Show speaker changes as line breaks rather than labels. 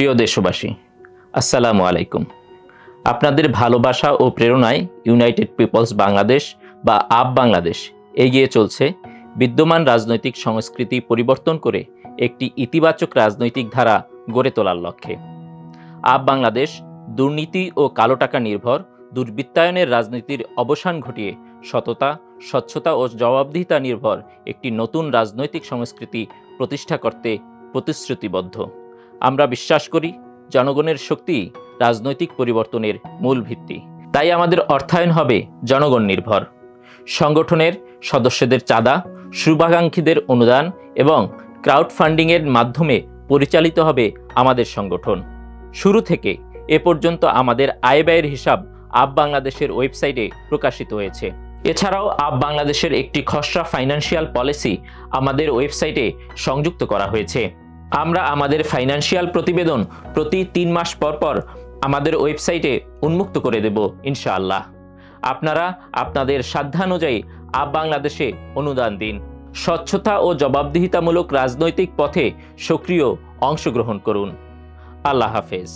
প্রিয় দেশবাসী, আসসালামু আলাইকুম। আপনাদের ভালোবাসা ও প্রেরণায় ইউনাইটেড পিপলস বাংলাদেশ বা আপ বাংলাদেশ এগিয়ে চলছে বিদ্যমান রাজনৈতিক সংস্কৃতি পরিবর্তন করে একটি ইতিবাচক রাজনৈতিক ধারা গড়ে তোলার লক্ষ্যে। আপ বাংলাদেশ দুর্নীতি ও কালো টাকা নির্ভর দুর্বৃত্তায়নের রাজনীতির অবসান ঘটিয়ে সততা, স্বচ্ছতা ও জবাবদিহিতা নির্ভর একটি নতুন রাজনৈতিক সংস্কৃতি প্রতিষ্ঠা করতে প্রতিশ্রুতিবদ্ধ। আমরা বিশ্বাস করি জনগণের শক্তি রাজনৈতিক পরিবর্তনের মূল ভিত্তি। তাই আমাদের অর্থায়ন হবে জনগণ নির্ভর। সংগঠনের সদস্যদের চাঁদা, শুভাকাঙ্ক্ষীদের অনুদান এবং ক্রাউড ফান্ডিংয়ের মাধ্যমে পরিচালিত হবে আমাদের সংগঠন। শুরু থেকে এ পর্যন্ত আমাদের আয় ব্যয়ের হিসাব আপ বাংলাদেশের ওয়েবসাইটে প্রকাশিত হয়েছে। এছাড়াও আপ বাংলাদেশের একটি খসড়া ফাইন্যান্সিয়াল পলিসি আমাদের ওয়েবসাইটে সংযুক্ত করা হয়েছে। আমরা আমাদের ফাইন্যান্সিয়াল প্রতিবেদন প্রতি 3 মাস পর পর আমাদের ওয়েবসাইটে উন্মুক্ত করে দেব ইনশাআল্লাহ। আপনারা আপনাদের সাধ্যানুযায়ী আপ বাংলাদেশে অনুদান দিন। স্বচ্ছতা ও জবাবদিহিতামূলক রাজনৈতিক পথে সক্রিয় অংশগ্রহণ করুন। আল্লাহ হাফেজ।